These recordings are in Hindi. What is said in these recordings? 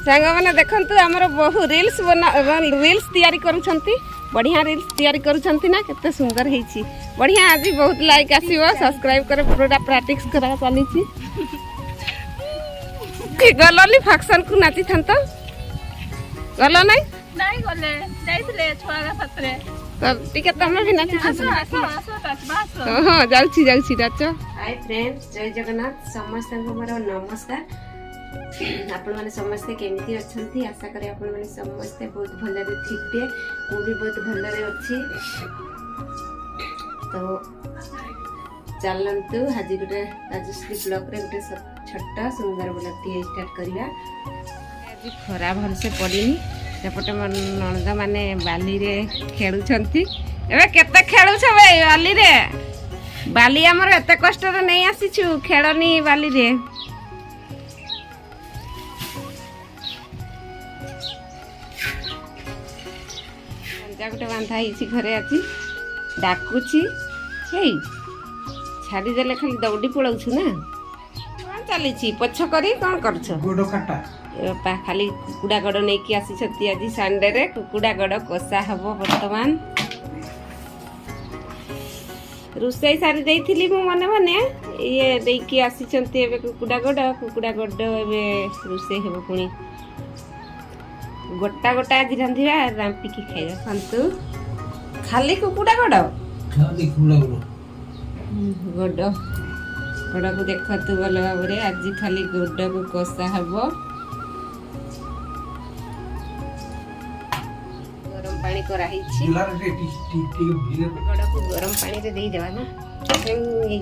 सांग मैंने देखंतु हमर बहु रील्स रील्स तैयारी करूछंती बढ़िया रील्स तैयारी करूछंती ना केते सुंदर हेछि बढ़िया आज बहुत लाइक आसीबो सब्सक्राइब करे पूरा प्रैक्टिस करा चली छी कि गलली फंक्शन को नाची थन तो गलो नहीं नहीं गले जाइले छुआ साथरे तब टिके तमे भी नाची थन हां जाउछी नाचो हाय फ्रेंड्स जय जगन्नाथ समस्त को मोर नमस्कार आपण माने समस्त केमिति अछंती आशा करे आपण माने समस्त बहुत भले रे थिबे मु भी बहुत भले रे अछि तो चलंतु हाजी गुटे राजश्री ब्लॉक रे गुटे छोटा सुंदर ब्लॉग स्टार्ट करिया आज खरा भल से पड़िनी सेपटे मन नणद माने बाली रे खेलुछंती एबे केते खेलुछ बे बाली रे बाली हमर एते कष्ट रे नै आसीछु खेलनी बाली रे गोटे बांधा ही घरे आज डाकुची छाड़ी देले खाली दौड़ी पड़ाऊ ना कौन चली पछ करी कौन कर खाली कुकुड़ा गड़ नहीं आसी आज संडे रे कुकुड़ा गड़ कषा हम बर्तमान रोसई सारी देइथिली मु मने मने ये देकी आसी कुकुड़ा गड़ एबे रोसई हेबो पुणी गोटा गोटा आज रांधिबा रांपिकी खाइबा संतु खाली कुकुड़ा गड़ खाली कुकुड़ा गड़ गड़ को देखतु भल भाबरे आज खाली गड़ को कषा हबो गरम पानी करा हिची गड़ को गरम पानी रे देई देबा ना हे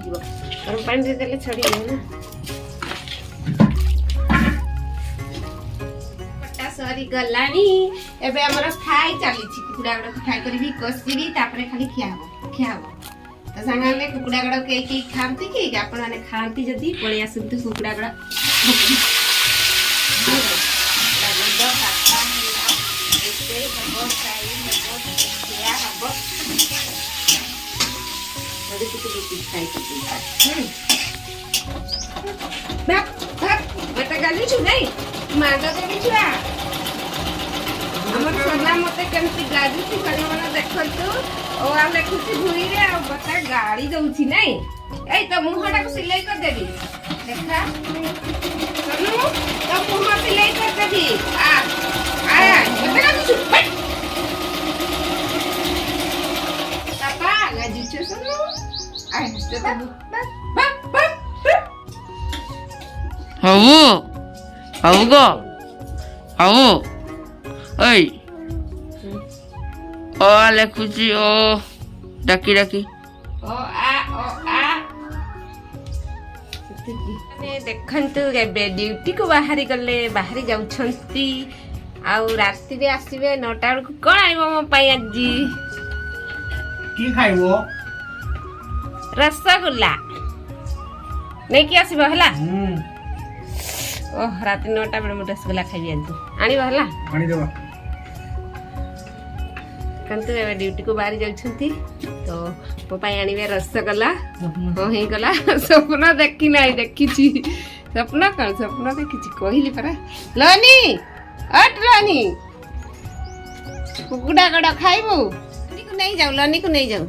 जीवो गरम पानी रे देले छड़ी देबा ना सरी गलानी एबे हमर फ्राई चली छी कुकुड़ा गड़ को फ्राई करबी कसिबी तापरे खाली खिया हो तो संगा में कुकुड़ा गड़ के खांती कि आपण माने खांती जदी पळिया सुंतु कुकुड़ा गड़ गाली छु नहीं मादा देवी छुआ हमर सोना मते केमती गाजी छि खाली मन देखंतु ओ आ लेखुची भुई रे आ बता गाड़ी दउछि नहीं एई त मुहटा को सिलाई कर देबी देखा सोनू त मुह सिलाई कर देबी आ बता गाजी छु पापा गाजी छु सोनू आ हस्ते त हाउ गो हाउ ओय ओ लेखुची ओ डाकी डाकी ओ आ ने देखंतु एबे ड्यूटी को बाहरी गले बाहरी जाउछंती आउ राती रे आसीबे 9टा को कोन आइबो म पाई आजी की खाइबो रसगुल्ला नै की आसीबो हला ओह रात 9टा बेले मुझे रसगुल्ला खाइबी आज आनी बहला आनी देबा कंतु एबे ड्यूटी को बाहर जाउछंती तो मो पाई आनीबे रसगुल्ला हो हे गला सपना देखि नाही देखिछि सपना देखिछि कहिली परा लनी अट लनी कुकुड़ा गड़ खाइबो लनी को नहीं जाऊ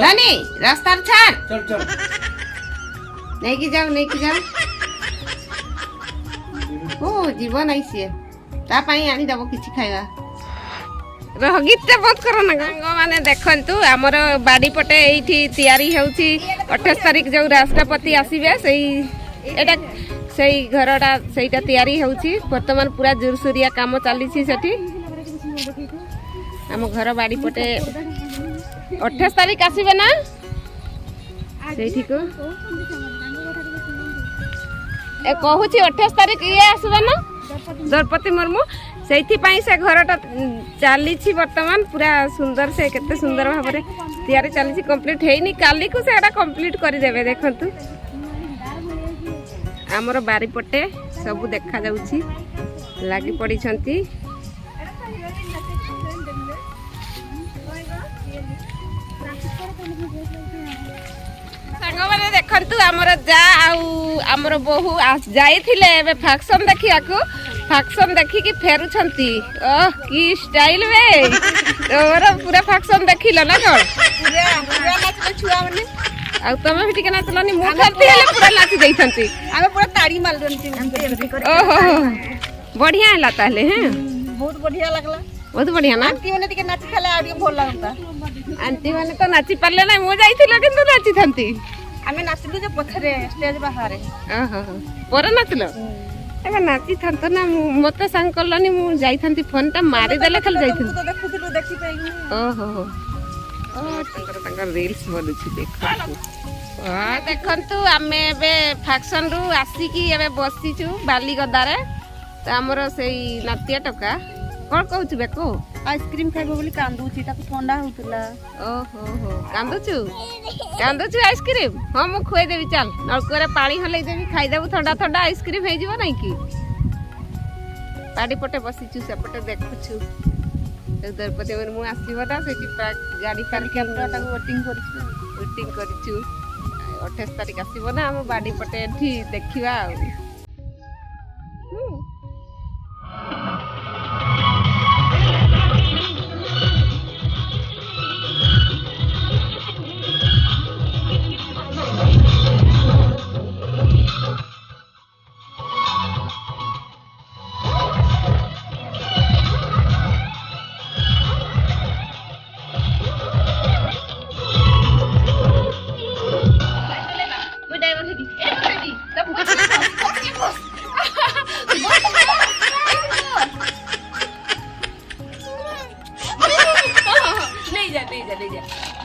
लनी रास्ता छाड़ चल नहीं की जाऊ ओ जीवन आइसे ता पाई आनी दबो किछि खाइबा रहगीते बहुत करो ना गांग माने देखंतु हमर बाडी पटे एठी तयारी होउची 28 तारिख जो राष्ट्रपति आसीबे एटा सेई घरटा सेईटा तयारी होउची वर्तमान पूरा जोरसोरिया काम चली छी सेठी हम घर बाडी पटे 28 तारिख आसीबे ना सेठी को ए कहूची 28 तारिख ये आसबे ना द्रौपदी मुर्मू सेठी पाई से घरटा चली छी वर्तमान पूरा सुंदर से केते सुंदर भाबरे तयारी चली छी कंप्लीट हेनी काली को सेटा कंप्लीट करि देबे देखंतु हमर बारी पटे सब देखा जाउची लागी पड़ी छंती सांग माने देखंतु हमर जा आउ हमर बहु जाई थिले एबे फंक्शन देखिया को ଫାକ୍ସନ ଦେଖିକି ଫେରୁଛନ୍ତି। ଓହ କି ଷ୍ଟାଇଲ ବେ ତୋର ପୁରା ଫାକ୍ସନ ଦେଖିଲ ନା କଣ? ଆଉ ତମେ ବି ଟିକେ ନାଚିଲନି? ମୁଁ ଖାଲି ହେଲେ ପୁରା ନାଚି ଦେଇଥାନ୍ତି। ଆମେ ପୁରା ତାଳି ମାରିଲୁ ଓହୋ ବଢିଆ ହେଲା ତାହେଲେ। ହଁ ବହୁତ ବଢିଆ ଲାଗଲା। ବହୁତ ବଢିଆ ନା? ଆଣ୍ଟି ମାନେ ଟିକେ ନାଚି ଖାଲେ ଆଉ ଟିକେ ଭଲ ଲାଗନ୍ତା। ଆଣ୍ଟି ମାନେ ତ ନାଚି ପାରିଲେ ନାହିଁ, ମୁଁ ଯାଇଥିଲି କିନ୍ତୁ ନାଚିଥାନ୍ତି। ଆମେ ନାଚିଲୁ ଯେ ପଛରେ ଷ୍ଟେଜ ବାହାରେ। ଓହୋ ପରେ ନାଚିଲ? ଏବେ ନାଚିଥାନ୍ତ ନା, ମତେ ସାଙ୍ଗ କଲନି, ମୁଁ ଯାଇଥାନ୍ତି। ଫୋନ ଟା ମାରିଦେଲେ ଖାଲି ଯାଇଥାନ୍ତି। ଦେଖୁଥିଲୁ ଦେଖିପାରିଲୁ। ଓହୋ ତାଙ୍କର ରିଲ୍ସ ବନୁଛି ଦେଖନ୍ତୁ। ଦେଖନ୍ତୁ ଆମେ ଏବେ ଫାକ୍ସନ ରୁ ଆସିକି ଏବେ ବସିଛୁ ବାଲିଗଦାରେ। ତ ଆମର ସେଇ ନାତିଆ ଟକା କଣ କହୁଛୁ ବେକୁ? ଆଇସ୍କ୍ରିମ ଖାଇବ ବୋଲି କାନ୍ଦୁଛି, ତାକୁ ଥଣ୍ଡା ହଉଥିଲା। ଓହୋ କାନ୍ଦୁଛୁ ଆଇସ୍କ୍ରିମ? ହଁ ମୁଁ ଖୁଆଇଦେବି, ଚାଲ ନଳକୂଅରେ ପାଣି ହଲେଇ ଦେବି, ଖାଇଦେବୁ, ଥଣ୍ଡା ଥଣ୍ଡା ଆଇସ୍କ୍ରିମ ହେଇଯିବ ନାଇଁ କି? ବାଡି ପଟେ ବସିଛୁ, ସେପଟେ ଦେଖୁଛୁ ଦ୍ରୌପଦୀ ମୁର୍ମୁ ଆସିବ ନା, ସେଠି ଗାଡି କ୍ୟାମେରାଟାକୁ ୱେଟିଂ କରିଛୁ। 28 ତାରିଖ ଆସିବ ନା, ଆମ ବାଡି ପଟେ ଏଠି ଦେଖିବା ଆଉ।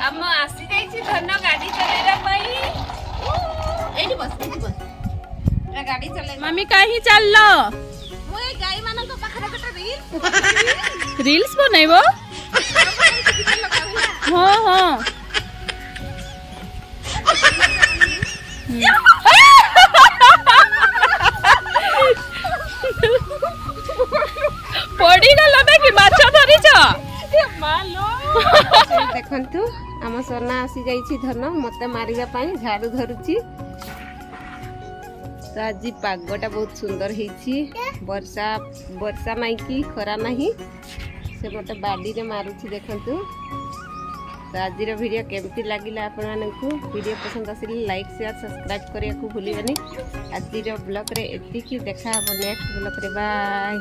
ଆମ ଆସି ଯାଇଛି ଧନ ଗାଡି ଚଲେଇବା ପାଇଁ। ଏଇଠି ବସ ଗାଡି ଚଲେଇ। ମାମି କାହିଁ ଚାଲିଲ? ମୁଁ ଏଇ ଗାଈ ମାନଙ୍କ ପାଖରେ ଗୋଟେ ରିଲ୍ସ ବନେଇବ? ହଁ ହଁ ପଡିଗଲ ନା କି? ମାଛ ଧରିଛ? ଦେଖନ୍ତୁ ଆମ ସୋନା ଆସି ଯାଇଛି ଧନ ମତେ ମାରିବା ପାଇଁ, ଝାଡୁ ଧରୁଛି। ତ ଆଜି ପାଗଟା ବହୁତ ସୁନ୍ଦର ହେଇଛି, ବର୍ଷା ନାହିଁ କି ଖରା ନାହିଁ, ସେ ମତେ ବାଡିରେ ମାରୁଛି ଦେଖନ୍ତୁ। ତ ଆଜିର ଭିଡ଼ିଓ କେମିତି ଲାଗିଲା ଆପଣମାନଙ୍କୁ? ଭିଡ଼ିଓ ପସନ୍ଦ ଆସିଲେ ଲାଇକ୍ ସେୟାର ସବସ୍କ୍ରାଇବ୍ କରିବାକୁ ଭୁଲିବେନି। ଆଜିର ବ୍ଲଗ୍ରେ ଏତିକି, ଦେଖା ହେବ ନେକ୍ସଟ ବ୍ଲଗ୍ରେ। ବାଏ।